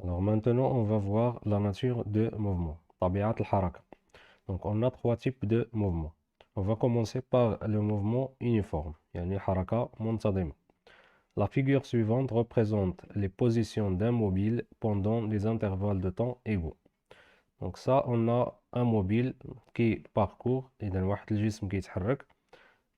Alors maintenant, on va voir la nature de mouvement, طبيعة الحركة. Donc on a trois types de mouvements. On va commencer par le mouvement uniforme, يعني حركة منتظمة. La figure suivante représente les positions d'un mobile pendant des intervalles de temps égaux. Donc ça, on a un mobile qui parcourt, إذا واحد الجسم كيتحرك,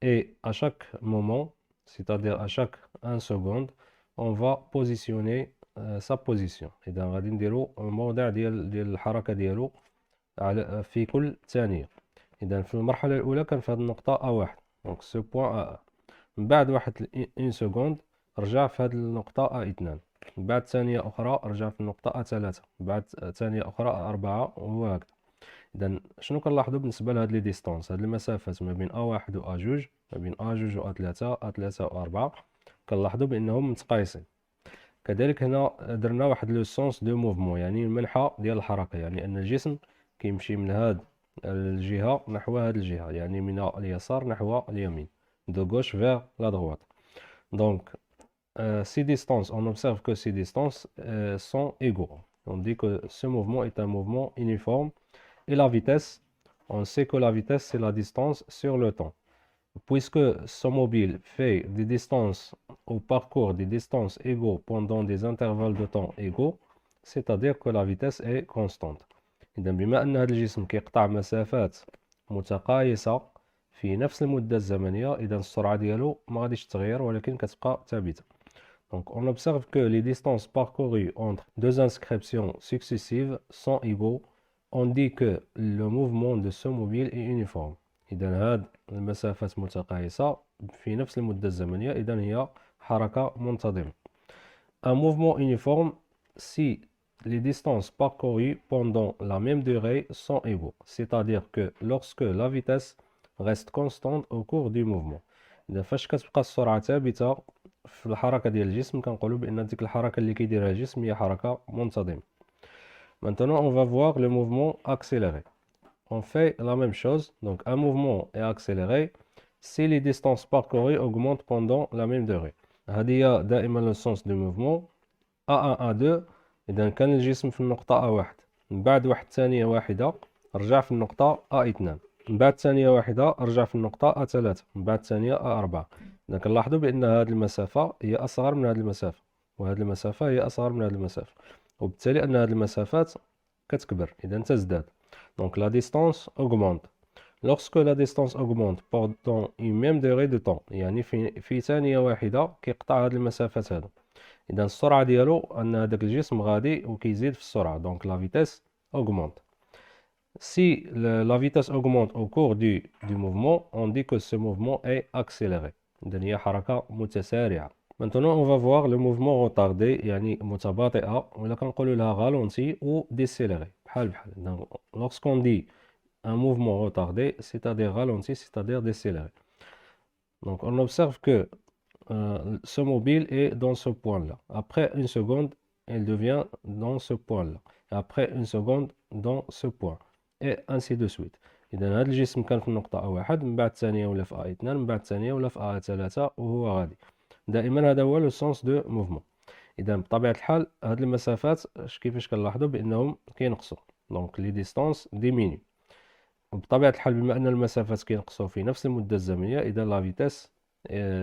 et à chaque moment, c'est-à-dire à chaque 1 seconde, on va positionner sa position. إذا غادي نديرو الموضع ديال الحركة ديالو على في كل ثانية. إذا في المرحلة الأولى كان في هذه النقطة A1، دونك سو بوان A1. من بعد واحد 1 سكوند رجع في هذه النقطة A2، من بعد ثانية أخرى رجع في النقطة A3، من بعد ثانية أخرى A4 وهو هكذا. إذا شنو كنلاحظو بالنسبة لهاد لي ديستونس، هاد المسافات ما بين A1 و A2، ما بين A2 و A3، A3 و A4، كنلاحظو بأنهم متقايسين. كذلك هنا درنا واحد لو سونس دو موفمون، يعني المنحى ديال الحركة، يعني أن الجسم كيمشي من هاد الجهة نحو هاد الجهة، يعني من اليسار نحو اليمين، de gauche vers la droite. Donc, ces distances, on observe que ces distances sont égaux. On dit que ce mouvement est un mouvement uniforme. Et la vitesse, on sait que la vitesse, c'est la distance sur le temps. Puisque ce mobile fait des distances ou parcourt des distances égaux pendant des intervalles de temps égaux, c'est-à-dire que la vitesse est constante. إذا بما أن هذا الجسم كيقطع مسافات متقايسة في نفس المدة الزمنية، إذا السرعة ديالو ما غاديش تتغير ولكن كتبقى ثابتة. Donc on observe que les distances parcourues entre deux inscriptions successives sont égaux. On dit que le mouvement de ce mobile est uniforme. إذا هاد المسافات متقايسة في نفس المدة الزمنية، إذا هي حركة منتظمة. Un mouvement uniforme si les distances parcourues pendant la même durée sont égaux, c'est-à-dire que lorsque la vitesse reste constante au cours du mouvement. إذا فاش كتبقى السرعة ثابتة في الحركة ديال الجسم كنقولوا بأن ديك الحركة اللي كيديرها الجسم هي حركة منتظمة. Maintenant, on va voir le mouvement accéléré. On fait la même chose, donc un mouvement est accéléré si les distances parcourues augmentent pendant la même durée. هذه هي دائما le sens du mouvement. A1 A2، إذا كان الجسم في النقطة A1، من بعد واحد ثانية واحدة رجع في النقطة A2، من بعد ثانية واحدة رجع في النقطة A3، من بعد ثانية A4. إذا كنلاحظوا بأن هذه المسافة هي أصغر من هذه المسافة، وهذه المسافة هي أصغر من هذه المسافة، وبالتالي أن هذه المسافات كتكبر، إذا تزداد. Donc la distance augmente. Lorsque la distance augmente pendant une même durée de temps، يعني في ثانية واحدة كيقطع هذه المسافات هذو، إذا السرعة ديالو أن هذاك الجسم غادي وكيزيد في السرعة، donc la vitesse augmente. Si la vitesse augmente au cours du mouvement, on dit que ce mouvement est accéléré. إذا هي حركة متسارعة. Maintenant, on va voir le mouvement retardé، يعني متباطئة، ولا كنقولوا لها ralenti ou décéléré، بحال بحال. Donc, lorsqu'on dit un mouvement retardé, c'est-à-dire ralenti, c'est-à-dire décéléré. Donc, on observe que ce mobile est dans ce point-là. Après une seconde, il devient dans ce point-là. Après une seconde, dans ce point. Et ainsi de suite. إذا هذا الجسم كان في النقطة A1، من بعد ثانية ولا في A2، من بعد ثانية ولا في A3 وهو غادي. دائما هذا هو لو سونس دو موفمون. إذا بطبيعة الحال هاد المسافات كيفاش كنلاحظوا بأنهم كينقصوا، دونك لي ديستونس ديميني. وبطبيعة الحال بما أن المسافات كينقصوا في نفس المدة الزمنية، إذا لا فيتاس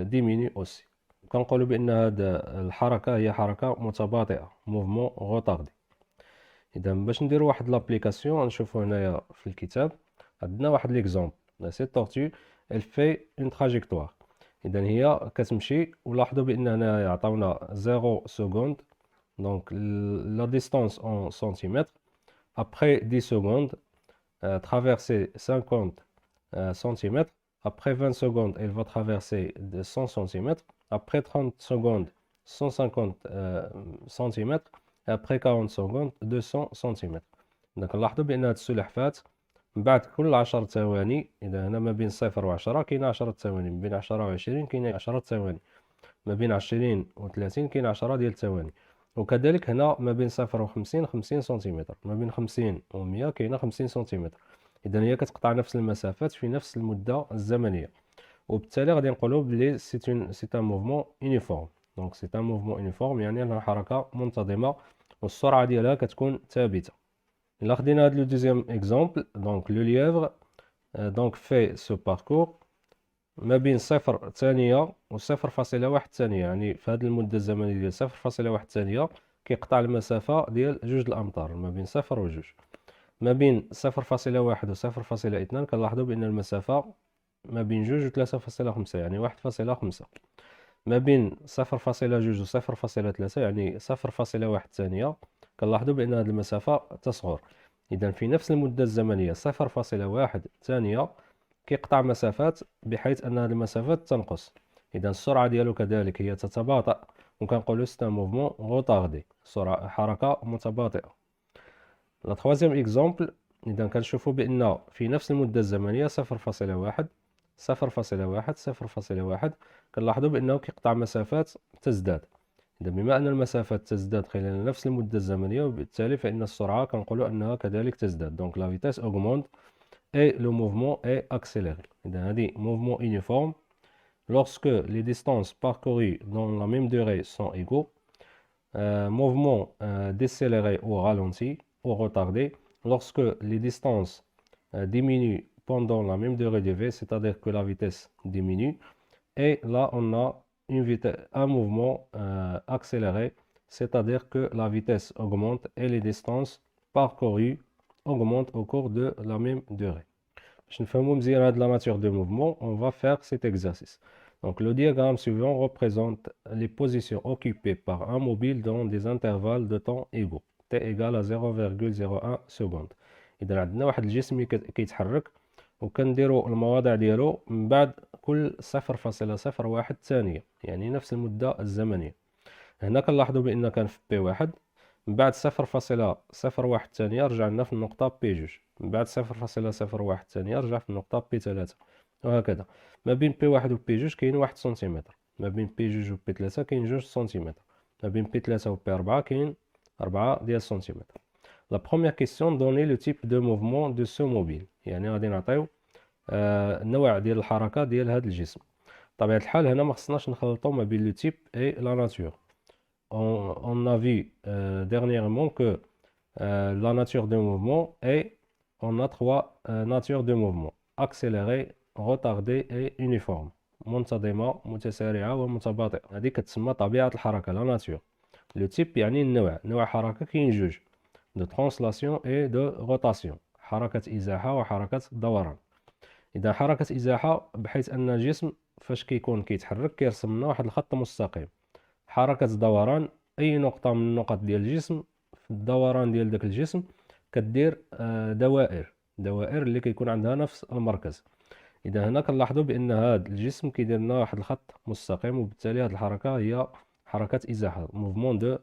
ديميني أوسي. كنقولوا بأن هاد الحركة هي حركة متباطئة، موفمون غوطاردي. إذا باش نديرو واحد لابليكاسيون نشوفو هنايا في الكتاب، عندنا واحد ليكزومبل. سي طورتو elle fait une trajectoire. إذا هي كتمشي، ولاحظوا بأن هنا عطاونا 0 seconde، donc la distance en centimètres. Après 10 secondes, traverser 50 centimètres. Après 20 secondes, elle va traverser de 100 centimètres. Après 30 secondes, 150 centimètres. Et après 40 secondes, 200 centimètres. Donc نلاحظوا بأن هاد السلحفاة من بعد كل 10 ثواني، إذا هنا ما بين 0 و 10 كاين 10 ثواني، ما بين 10 و 20 كاين 10 ثواني، ما بين 20 و 30 كاين 10 ديال الثواني، وكذلك هنا ما بين 0 و 50 50 سنتيمتر، ما بين 50 و 100 كاينه 50 سنتيمتر. إذا هي كتقطع نفس المسافات في نفس المدة الزمنية، وبالتالي غادي نقولوا بلي سي ان موفمون يونيفورم. دونك سي ان موفمون يونيفورم، يعني انها حركة منتظمة والسرعة ديالها كتكون ثابتة. إلا خدينا هاد لو دوزيام إكزومبل، دونك لو ليفغ دونك في سو باركور ما بين 0 ثانية و 0.1 ثانية، يعني في هاد المدة الزمنية ديال 0.1 ثانية كيقطع المسافة ديال 2 الأمتار ما بين 0 و 2. ما بين 0.1 و 0.2 كنلاحظوا بأن المسافة ما بين 2 و 3.5، يعني 1.5. ما بين 0.2 و 0.3 يعني 0.1 ثانية كنلاحظوا بأن هذه المسافة تصغر. إذا في نفس المدة الزمنية 0.1 ثانية كيقطع مسافات بحيث أن هذه المسافات تنقص. إذا السرعة ديالو كذلك هي تتباطأ، وكنقولوا سي ان موفمون غوطاردي، سرعة حركة متباطئة. لا تخوازيام إكزومبل، إذا كنشوفوا بأن في نفس المدة الزمنية 0.1 0.1 0.1 كنلاحظوا بأنه كيقطع مسافات تزداد. إذا بما أن المسافات تزداد خلال نفس المدة الزمنية، وبالتالي فإن السرعة كنقولوا أنها كذلك تزداد. دونك لا فيتاس أوغمونت et le mouvement est accéléré. إذا هذه mouvement uniforme lorsque les distances parcourues dans la même durée sont égaux. Mouvement décéléré ou ralenti ou retardé lorsque les distances diminuent pendant la même durée de v, c'est-à-dire que la vitesse diminue. Et là, on a un mouvement accéléré, c'est-à-dire que la vitesse augmente et les distances parcourues augmentent au cours de la même durée. باش نفهمو مزيان هاد la nature de mouvement, on va faire cet exercice. Donc le diagramme suivant représente les positions occupées par un mobile dans des intervalles de temps égaux. t égale à 0,01 seconde. إذا عندنا واحد الجسم كيتحرك وكنديرو المواضع ديالو من بعد كل 0.01 ثانية، يعني نفس المدة الزمنية. هنا كنلاحظوا بأن كان في بي واحد، من بعد 0.01 ثانية رجعنا في النقطة بي جوج، من بعد 0.01 ثانية رجع في النقطة بي 3، وهكذا. ما بين بي واحد و بي جوج كاين 1 سنتيمتر، ما بين بي جوج و بي 3 كاين 2 سنتيمتر، ما بين بي 3 و بي 4 كاين 4 ديال سنتيمتر. لا بروميير كيسيون دوني لو تيب دو موفمون دو سو موبيل، يعني غادي نعطيو النوع ديال الحركة ديال هذا الجسم. بطبيعة الحال هنا ما خصناش نخلطو ما بين لو تيب اي لا ناتور. On a vu dernièrement que la nature du mouvement est, on a trois natures de mouvement: accéléré, retardé et uniforme. منتظمة، متسارعة ومتباطئة. هذه كتسمى طبيعة الحركة لا ناتور. لو تيب يعني النوع، نوع حركة كاين جوج: دو ترانسلاسيون اي دو روتاسيون، حركة إزاحة وحركة دوران. إذا حركة إزاحة بحيث أن الجسم فاش كيكون كيتحرك كيرسم لنا واحد الخط مستقيم. حركة دوران، أي نقطة من النقط ديال الجسم في الدوران ديال داك الجسم كدير دوائر اللي كيكون عندها نفس المركز. إذا هنا كنلاحظوا بأن هذا الجسم كيدير لنا واحد الخط مستقيم، وبالتالي هذه الحركة هي حركة إزاحة، موفمون دو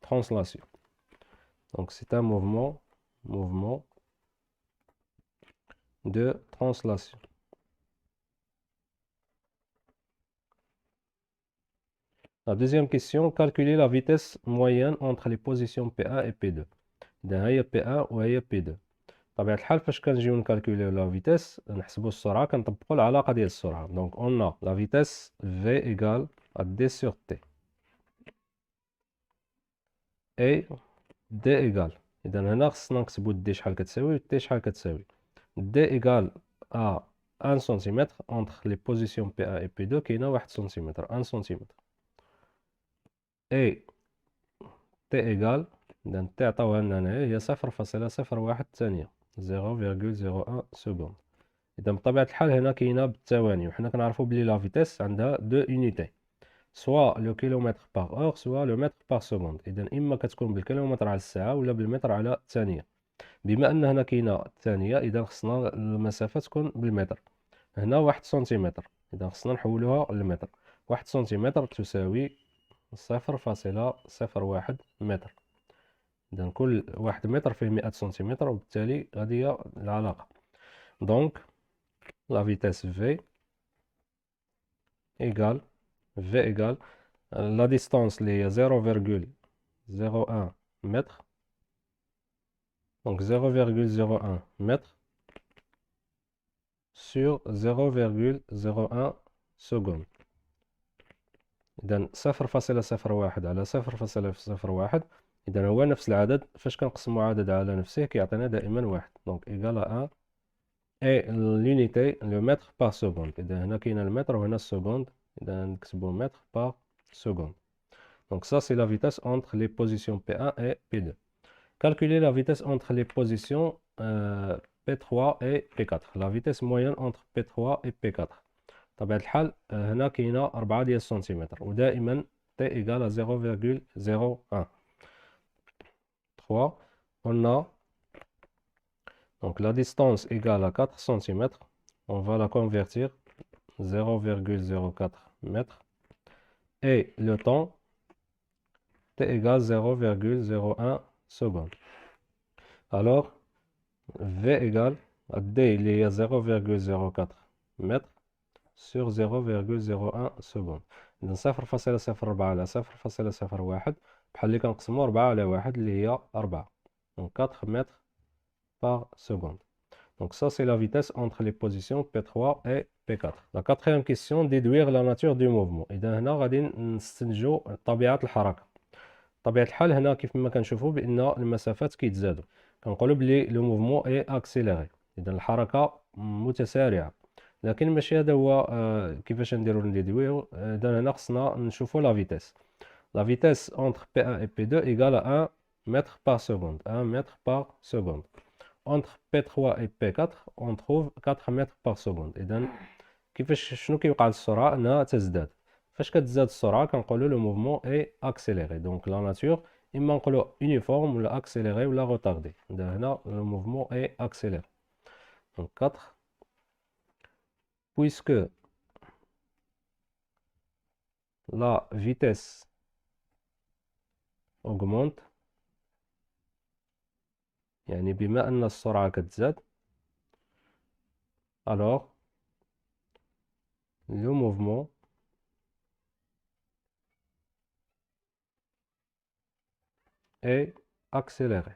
ترانسلاسيون. دونك سي ان موفمون دو ترانسلاسيون. La deuxième question, calculer la vitesse moyenne entre les positions P1 et P2. إذا هي P1 وهي P2. بطبيعة الحال فاش كنجيو نكالكوليو لا فيتيس نحسبو السرعة كنطبقو العلاقة ديال السرعة. دونك اون لا فيتيس V إيكال دي سور تي اي دي إيكال. إذا هنا خصنا نكتبو دي شحال كتساوي و تي شحال كتساوي. دي إيكال ا 1 سنتيمتر اونتر لي بوزيسيون P1 et P2 كاينة 1 سنتيمتر، 1 سنتيمتر. اي تي إيكال، إذا تي عطاوها لنا هنايا هي 0.01 ثانية، 0.01 سكوند. إذا بطبيعة الحال هنا كاينة بالثواني، وحنا كنعرفو بلي لا فيتيس عندها دو يونيتي، سوا لو كيلومتر باغ اور سوا لو متر باغ سكوند. إذا إما كتكون بالكيلومتر على الساعة ولا بالمتر على الثانية. بما أن هنا كاينة الثانية إذا خصنا المسافة تكون بالمتر. هنا 1 سنتيمتر، إذا خصنا نحولوها للمتر. 1 سنتيمتر تساوي 0.01 متر. إذا كل 1 متر فيه 100 سنتيمتر، وبالتالي هذه هي العلاقة. دونك لا فيتيس V إيكال لا ديستانس اللي هي 0.01 متر، دونك 0.01 متر sur 0.01 seconde. إذا 0.01 على 0.01 اذا هو نفس العدد، فاش كنقسمو عدد على نفسه كيعطينا دائما واحد. دونك ايكال 1 اي l'unité le mètre par seconde. اذا هنا كاين المتر وهنا السكوند، اذا نكتبو متر par seconde. Donc ça c'est la vitesse entre les positions P1 et P2. Calculer la vitesse entre les positions P3 et P4. La vitesse moyenne entre P3 et P4. بطبيعة الحال هنا كاينة 4 ديال السنتيمتر، ودائما T égale à 0,01. 3. On a donc la distance égale à 4 cm. On va la convertir 0,04 mètres. Et le temps T égale 0,01 secondes. Alors, V égale à D, il est à 0,04 mètres sur 0,01 secondes. إذا 0.04 على 0.01 بحال اللي كنقسمو 4 على 1 اللي هي 4. Donc 4 mètres par seconde. Donc ça c'est la vitesse entre les positions P3 et P4. La quatrième question, déduire la nature du mouvement. إذا هنا غادي نستنتجو طبيعة الحركة. طبيعة الحال هنا كيف ما كنشوفو بأن المسافات كيتزادو، كنقولو بلي لو موفمون اي اكسيليري، إذا الحركة متسارعة. لكن ماشي هذا هو كيفاش نديرو نديدويو. إذا هنا خصنا نشوفو لا فيتيس. La vitesse entre P1 et P2 égale à 1 mètre par seconde. 1 mètre par seconde. Entre P3 et P4 on trouve 4 mètres par seconde. إذا كيفاش شنو كيوقع للسرعة؟ أنها تزداد. فاش كتزداد السرعة كنقولو لو موفمون اي اكسيليري. دونك لا ناتور إما نقولو يونيفورم ولا اكسيليري ولا روتاردي. إذا هنا لو موفمون اي اكسيليري. دونك 4. Puisque la vitesse augmente، يعني بما أن السرعة كتزاد، alors le mouvement est accéléré.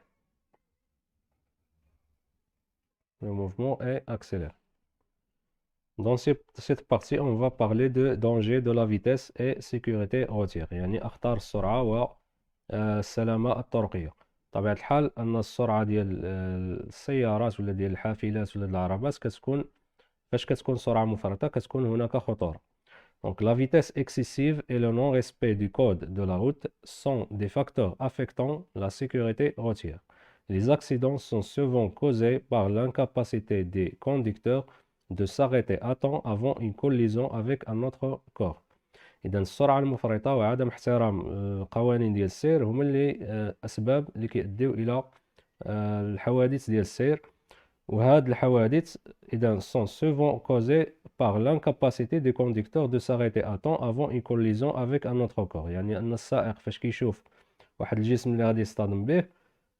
Le mouvement est accéléré. Dans cette partie, on va parler de danger de la vitesse et sécurité routière. يعني أخطار السرعة والسلامة الطرقية. بطبيعة الحال أن السرعة ديال السيارات ولا ديال الحافلات ولا ديال العربات كتكون فاش كتكون سرعة مفرطة كتكون هناك خطورة. Donc la vitesse excessive et le non-respect du code de la route sont des facteurs affectant la sécurité routière. Les accidents sont souvent causés par l'incapacité des conducteurs de s'arrêter à temps avant une collision avec un autre corps. إذا السرعة المفرطة وعدم احترام القوانين ديال السير هما اللي أسباب اللي كيؤديو إلى الحوادث ديال السير. وهاد الحوادث إذا sont souvent causées par l'incapacité des conducteurs de s'arrêter à temps avant une collision avec un autre corps. يعني أن السائق فاش كيشوف واحد الجسم اللي غادي يصطدم به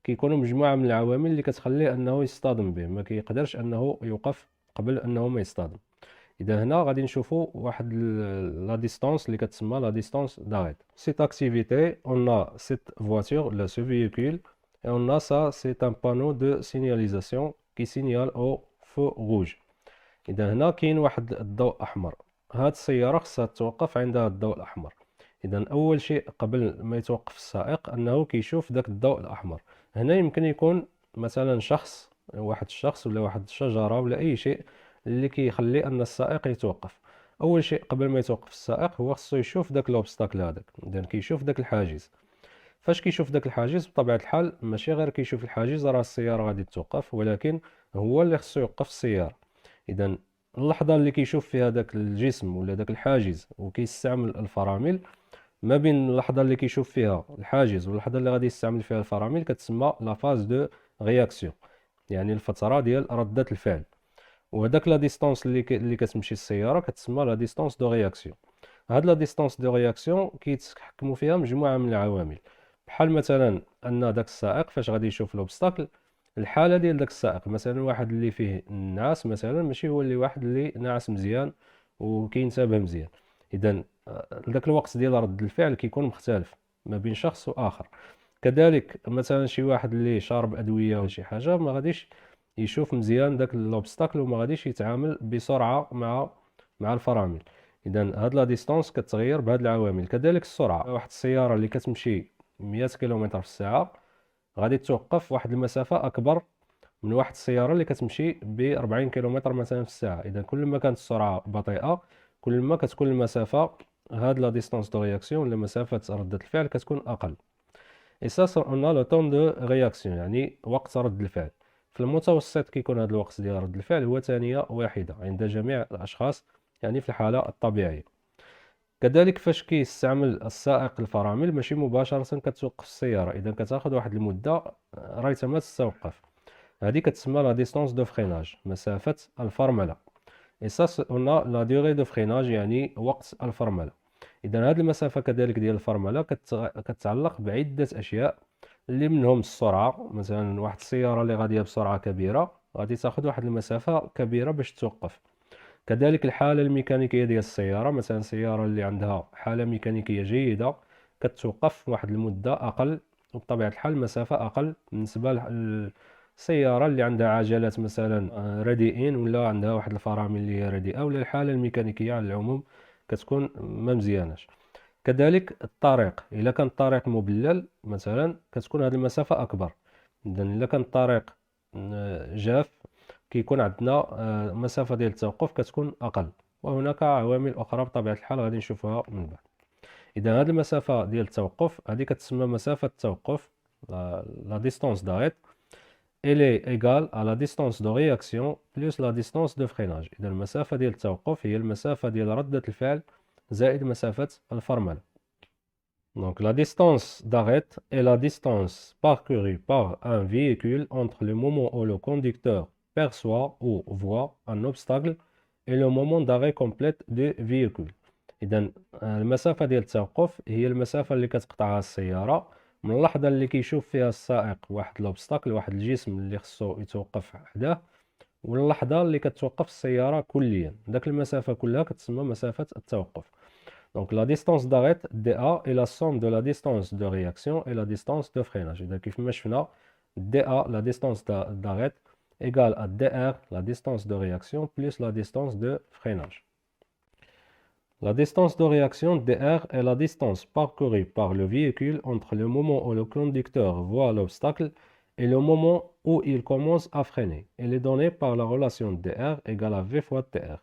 كيكونوا مجموعة من العوامل اللي كتخليه أنه يصطدم به، ما كيقدرش أنه يوقف قبل أنه ما يصطدم. إذا هنا غادي نشوفوا واحد لا ديستانس اللي كتسمى لا ديستانس d'arrêt. Cette activité, on a cette voiture, là, ce véhicule, et on a ça, c'est un panneau de signalisation qui signale au feu rouge. إذا هنا كاين واحد الضوء أحمر، هاد السيارة خصها توقف عند هاد الضوء الأحمر. إذا أول شيء قبل ما يتوقف السائق أنه كيشوف داك الضوء الأحمر. هنا يمكن يكون مثلا شخص، واحد الشخص ولا واحد الشجرة ولا أي شيء اللي كيخلي أن السائق يتوقف. أول شيء قبل ما يتوقف السائق هو خصو يشوف داك لوبستاكل هذاك، إذا كيشوف داك الحاجز. فاش كيشوف داك الحاجز بطبيعة الحال ماشي غير كيشوف الحاجز راه السيارة غادي توقف، ولكن هو اللي خصو يوقف السيارة. إذا اللحظة اللي كيشوف فيها داك الجسم ولا داك الحاجز وكيستعمل الفرامل، ما بين اللحظة اللي كيشوف فيها الحاجز واللحظة اللي غادي يستعمل فيها الفرامل كتسمى لا فاز دو رياكسيون، يعني الفترة ديال ردة الفعل. وهداك لا ديستانس اللي كتمشي السيارة كتسمى لا ديستانس دو رياكسيون. هاد لا ديستانس دو رياكسيون كيتحكموا فيها مجموعة من العوامل، بحال مثلا أن داك السائق فاش غادي يشوف لوبستاكل، الحالة ديال داك السائق، مثلا واحد اللي فيه النعاس مثلا ماشي هو اللي واحد اللي ناعس مزيان وكينتبه مزيان. إذا داك الوقت ديال رد الفعل كيكون مختلف ما بين شخص وآخر. كذلك مثلا شي واحد اللي شارب أدوية ولا شي حاجة ما غاديش يشوف مزيان داك لوبستاكل وما غاديش يتعامل بسرعة مع الفرامل. إذا هاد لا ديستانس كتغير بهاد العوامل. كذلك السرعة، واحد السيارة اللي كتمشي 100 كيلومتر في الساعة غادي توقف واحد المسافة أكبر من واحد السيارة اللي كتمشي ب 40 كيلومتر مثلا في الساعة. إذا كل ما كانت السرعة بطيئة كل ما كتكون المسافة، هاد لا ديستونس دو رياكسيون ولا مسافة ردة الفعل كتكون أقل. اي سا on a le temps de réaction يعني وقت رد الفعل. في المتوسط كيكون هذا الوقت ديال رد الفعل هو ثانية واحدة عند جميع الأشخاص، يعني في الحالة الطبيعية. كذلك فاش كيستعمل السائق الفرامل ماشي مباشرة كتوقف السيارة، إذا كتاخد واحد المدة ريتما تتوقف، هذه كتسمى لا ديستونس دو فريناج، مسافة الفرملة. اي سا on a la durée de freinage يعني وقت الفرملة. إذا هذه المسافة كذلك ديال الفرملة كتتعلق بعدة أشياء اللي منهم السرعة. مثلا واحد السيارة اللي غادية بسرعة كبيرة غادي تاخد واحد المسافة كبيرة باش توقف. كذلك الحالة الميكانيكية ديال السيارة، مثلا سيارة اللي عندها حالة ميكانيكية جيدة كتوقف واحد المدة أقل وبطبيعة الحال مسافة أقل بالنسبة للسيارة اللي عندها عجلات مثلا رديئين ولا عندها واحد الفرامل اللي هي رديئة، ولا الحالة الميكانيكية على العموم كتكون ما مزياناش. كذلك الطريق، إلا كان الطريق مبلل مثلا كتكون هذه المسافة أكبر. إذا إلا كان الطريق جاف كيكون عندنا مسافة ديال التوقف كتكون أقل. وهناك عوامل أخرى بطبيعة الحال غادي نشوفها من بعد. إذا هذه المسافة ديال التوقف هذه كتسمى مسافة التوقف لا ديستونس d'arrêt elle est égale à la distance de réaction plus la distance de freinage. إذا المسافة ديال التوقف هي المسافة ديال ردة الفعل زائد مسافة الفرملة. Donc la distance d'arrêt est la distance parcourue par un véhicule entre le moment où le conducteur perçoit ou voit un obstacle et le moment d'arrêt complet du véhicule. إذا المسافة ديال التوقف هي المسافة اللي كتقطعها السيارة من اللحظة اللي كيشوف فيها السائق واحد الأوبستاكل، واحد الجسم اللي خصو يتوقف حداه، واللحظة اللي كتوقف السيارة كليا. داك المسافة كلها كتسمى مسافة التوقف. Donc la distance d'arrêt dA est la somme de la distance de réaction et la distance de freinage. إذا كيف ما شفنا dA la distance d'arrêt égale à dr la distance de réaction plus la distance de freinage. La distance de réaction dr est la distance parcourue par le véhicule entre le moment où le conducteur voit l'obstacle et le moment où il commence à freiner. Elle est donnée par la relation dr égale à v fois tr.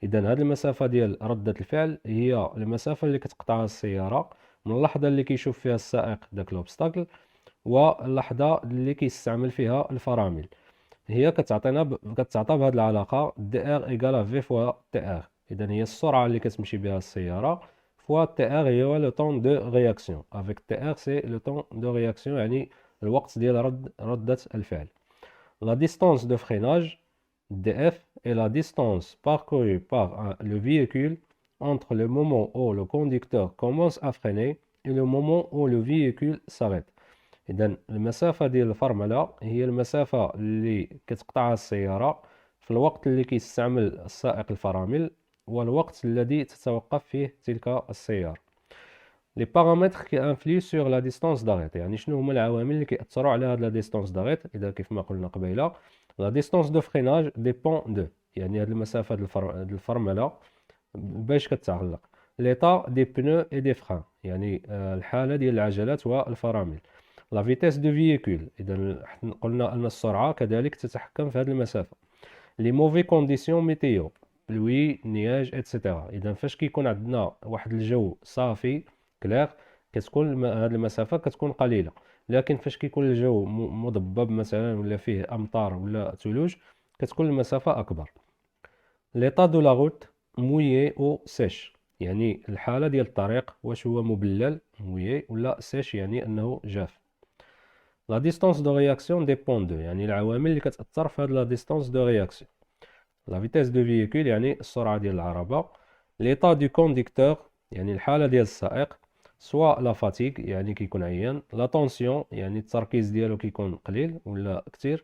إذا هذه المسافة ديال ردة الفعل هي المسافة اللي كتقطعها السيارة من اللحظة اللي كيشوف فيها السائق داك لوبستاكل واللحظة اللي كيستعمل فيها الفرامل. هي كتعطى بهذه العلاقة dr égale v fois tr. إذا هي السرعة اللي كتمشي بها السيارة فوا tr هي لو طون دو رياكسيون. افيك tr سي لو طون دو رياكسيون يعني الوقت ديال ردة الفعل. لا ديستونس دو فريناج df est la distance parcourue par le véhicule entre le moment où le conducteur commence à freiner et le moment où le véhicule s'arrête. إذا المسافة ديال الفرملة هي المسافة اللي كتقطعها السيارة في الوقت اللي كيستعمل السائق الفرامل والوقت الذي تتوقف فيه تلك السيارة. لي بارامتر كي انفلو سور لا ديستونس داريت، يعني شنو هما العوامل اللي كيأثروا على هاد لا ديستونس داريت. إذا كيف ما قلنا قبيله لا ديستونس دو فريناج ديبون دو، يعني هاد المسافة ديال الفرملة باش كتعلق ليطا دي بنو اي دي فران، يعني الحالة ديال العجلات والفرامل. لا فيتيس دو فييكول، إذا قلنا أن السرعة كذلك تتحكم في هاد المسافة. لي موفي كونديسيون ميتيو، بلوي نياج اتسيتيرا. إذا فاش كيكون عندنا واحد الجو صافي كلير كتكون هاد المسافة كتكون قليلة، لكن فاش كيكون الجو مضبب مثلا ولا فيه أمطار ولا ثلوج كتكون المسافة أكبر. ليطا دو لا روت مويي أو سيش، يعني الحالة ديال الطريق واش هو مبلل مويي ولا سيش يعني أنه جاف. لا ديستونس دو رياكسيون ديبون دو، يعني العوامل اللي كتأثر في هاد لا ديستونس دو رياكسيون. لا فيتيس دو فييكول يعني السرعة ديال العربة. ليطا دو كونديكتور يعني الحالة ديال السائق. سوا لا فاتيك يعني كيكون عيان. لا طونسيون يعني التركيز ديالو كيكون قليل ولا كتير.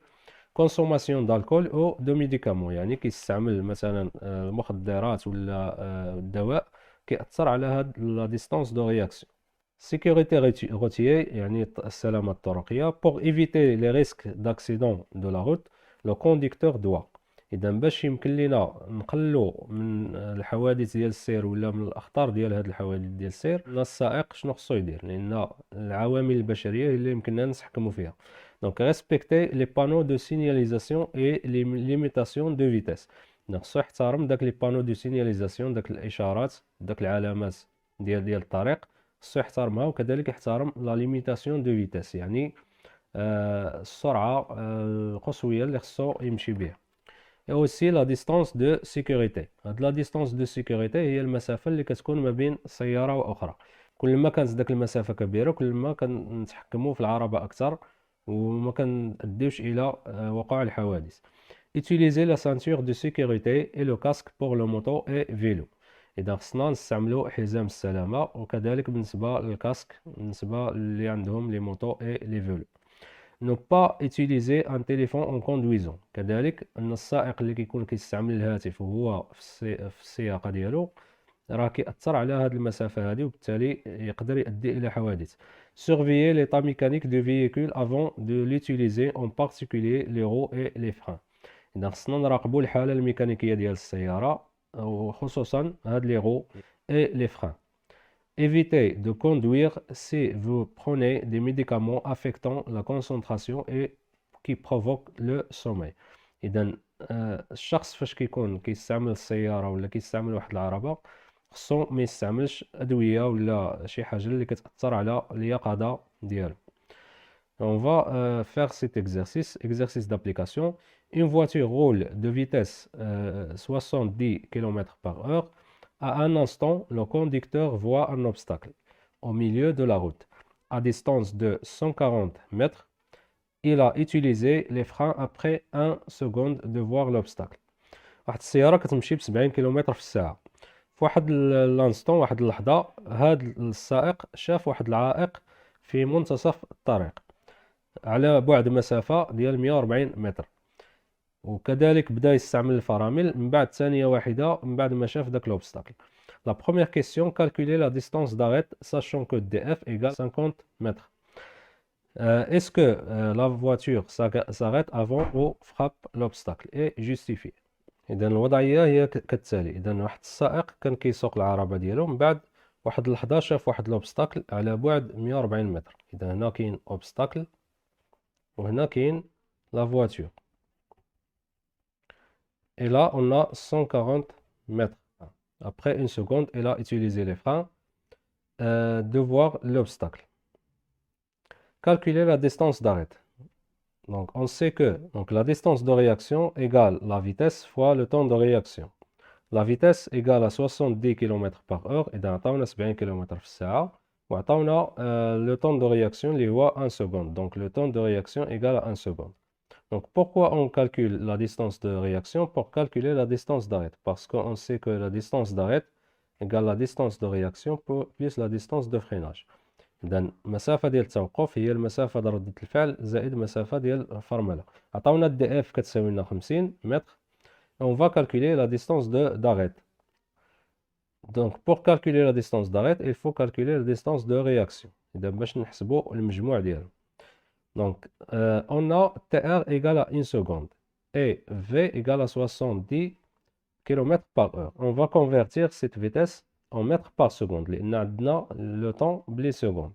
كونسوماسيون دالكول او دو ميديكامون يعني كيستعمل مثلا المخدرات ولا الدواء كيأثر على هاد لا ديستونس دو رياكسيون. sécurité routière يعني السلامة الطرقية. pour éviter les risques d'accident de la route le conducteur doit، اذا باش يمكن لينا نقللوا من الحوادث ديال السير ولا من الاخطار ديال هاد الحوادث ديال السير، السائق شنو خصو يدير؟ لان العوامل البشريه هي اللي يمكننا نتحكموا فيها. دونك ريسبكتي لي بانو دو سينياليزاسيون اي لي ليميتاسيون دو فيتيس. خصو يحترم داك لي بانو دو سينياليزاسيون، داك الاشارات، داك العلامات ديال الطريق، خصو يحترمها. وكذلك يحترم لا ليميتاسيون دو فيتيس، يعني السرعه القصويه اللي خصو يمشي بها. et aussi la distance de sécurité. هاد لا ديستانس دو سيكوريتي هي المسافة اللي كتكون ما بين سيارة وأخرى. كل ما كانت داك المسافة كبيرة كل ما كنتحكموا في العربة أكثر وما كنأديوش إلى وقوع الحوادث. Utiliser la ceinture de sécurité et le casque pour le moto et vélo. إذا خصنا نستعملوا حزام السلامة، وكذلك بالنسبة للكاسك بالنسبة اللي عندهم لي موتو et لي فيلو. Ne pas utiliser un téléphone en conduisant. كذلك أن السائق اللي كيكون كيستعمل الهاتف وهو في السياقة ديالو راه كيأثر على هذه المسافة هذه، وبالتالي يقدر يؤدي إلى حوادث. Surveiller l'état mécanique du véhicule avant de l'utiliser, en particulier les roues et les freins. إذا خصنا نراقبوا الحالة الميكانيكية ديال السيارة وخصوصا هاد لي roues et les freins. Évitez de conduire si vous prenez des médicaments affectant la concentration et qui provoquent le sommeil. إذا الشخص فاش كيكون كيستعمل السيارة ولا كيستعمل واحد العربة خصو ما يستعملش أدوية ولا شي حاجة اللي كتأثر على اليقظة ديالو. On va faire cet exercice d'application. Une voiture roule de vitesse 70 km/h. À un instant, le conducteur voit un obstacle au milieu de la route. À distance de 140 mètres, il a utilisé les freins après 1 seconde de voir l'obstacle. واحد السيارة كتمشي ب70 كيلومتر في الساعة. في واحد لانستون، واحد اللحظة، هاد السائق شاف واحد العائق في منتصف الطريق على بعد مسافة ديال 140 متر، وكذلك بدا يستعمل الفرامل من بعد ثانية واحدة من بعد ما شاف داك l'obstacle. La première question, calculer la distance d'arrêt sachant que df égale 50 mètres. Est-ce que la voiture s'arrête avant ou frappe l'obstacle et justifie. إذا الوضعية هي كالتالي. إذا واحد السائق كان كيسوق العربة ديالو، من بعد واحد اللحظة شاف واحد l'obstacle على بعد 140 متر. إذا هنا كاين obstacle وهنا كاين la voiture. Et là, on a 140 mètres. Après une seconde, elle a utilisé les freins de voir l'obstacle. Calculer la distance d'arrêt. Donc, on sait que la distance de réaction égale la vitesse fois le temps de réaction. La vitesse égale à 70 km/h. Et dans le 70 km/h. وعطاونا le temps de réaction اللي هو 1 seconde. Donc, le temps de réaction égale à 1 seconde. Donc, pourquoi on calcule la distance de réaction? Pour calculer la distance d'arrêt. Parce qu'on sait que la distance d'arrêt égale la distance de réaction plus la distance de freinage. إذا المسافة ديال التوقف هي المسافة ديال ردة الفعل زائد المسافة ديال الفرملة. عطاونا دي اف كتساوي لنا 50 متر. On va calculer la distance d'arrêt. Donc, pour calculer la distance d'arrêt, il faut calculer la distance de réaction. إذا باش نحسبوا المجموع ديالهم. Donc, on a TR égale à 1 seconde et V égale à 70 km/h. On va convertir cette vitesse en mètres par seconde لأن عندنا le temps بلي seconde.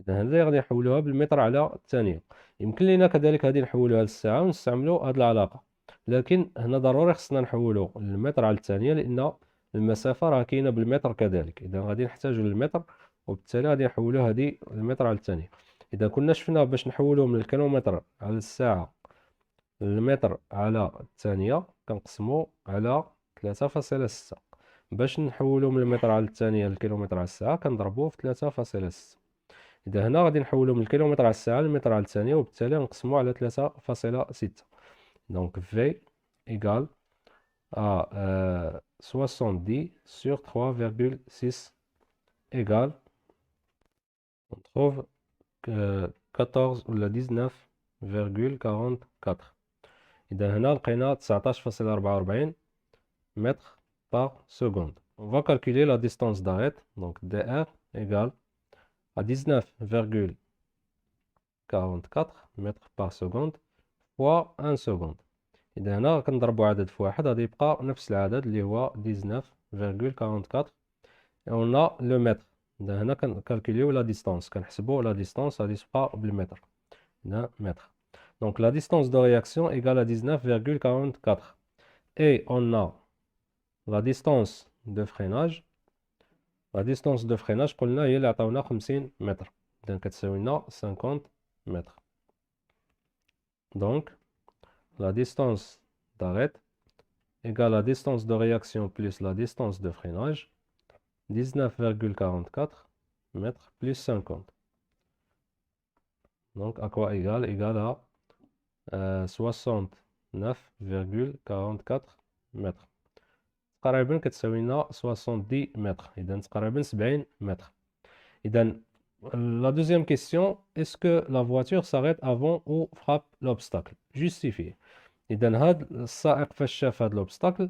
إذا هذه غادي نحولوها بالمتر على الثانية. يمكن لنا كذلك هذه نحولوها للساعة ونستعملوا هذه العلاقة، لكن هنا ضروري خصنا نحولوا المتر على الثانية لأن المسافة راه كاينة بالمتر كذلك. إذا غادي نحتاجوا للمتر وبالتالي غادي نحولوا هذه المتر على الثانية. إذا كنا شفنا باش نحولو من الكيلومتر على الساعة للمتر على الثانية كنقسمو على 3.6. باش نحولو من المتر على الثانية للكيلومتر على الساعة كنضربوه في 3.6. إذا هنا غادي نحولو من الكيلومتر على الساعة للمتر على الثانية وبالتالي نقسمو على 3.6. Donc V égale à 70 sur 3,6 égale, on trouve 14 ولا 19,44. إذا هنا لقينا 19.44 mètres par seconde. On va calculer la distance d'arrêt. Donc dr égale à 19,44 mètres par seconde fois 1 seconde. إذا هنا كنضربو عدد في واحد غادي يبقى نفس العدد اللي هو 19.44. on a le mètre. إذا هنا كنكالكوليو لا ديستانس، كنحسبو لا ديستانس غادي تبقى بالمتر. هنا متر. Donc la distance de réaction égale à 19,44. Et on a la distance de freinage. La distance de freinage قلنا هي اللي عطاونا 50 متر. إذا كتساوي لنا 50 متر. Donc la distance d'arrêt égale la distance de réaction plus la distance de freinage. 19,44 mètres plus 50. Donc à quoi égale? Égale à 69,44 متر. تقريبا كتساوي لنا 70 متر. إذا تقريبا 70 متر. إذا la deuxième question, est-ce que la voiture s'arrête avant ou frappe l'obstacle? Justifié. إذا هاد السائق فاش شاف هاد l'obstacle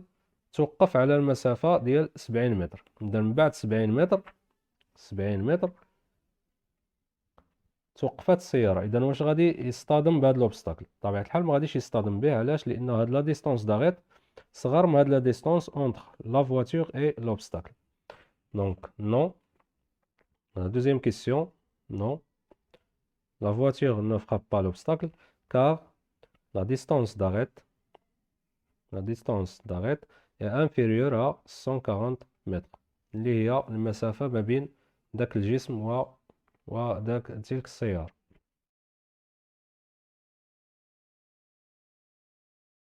توقف على المسافة ديال 70 متر. إذا من بعد 70 متر توقفات السيارة. إذا واش غادي يصطدم بهاد لوبستاكل؟ بطبيعة الحال ما غاديش يصطدم به. علاش؟ لأن هاد لا ديستونس داغيت صغر من هاد لا ديستونس اونتر لا فواتور اي لوبستاكل. دونك نو. La deuxième question, non. La voiture ne frappe pas l'obstacle car la distance d'arrêt est inférieure à 140 متر اللي هي المسافة ما بين داك الجسم و تلك السيارة.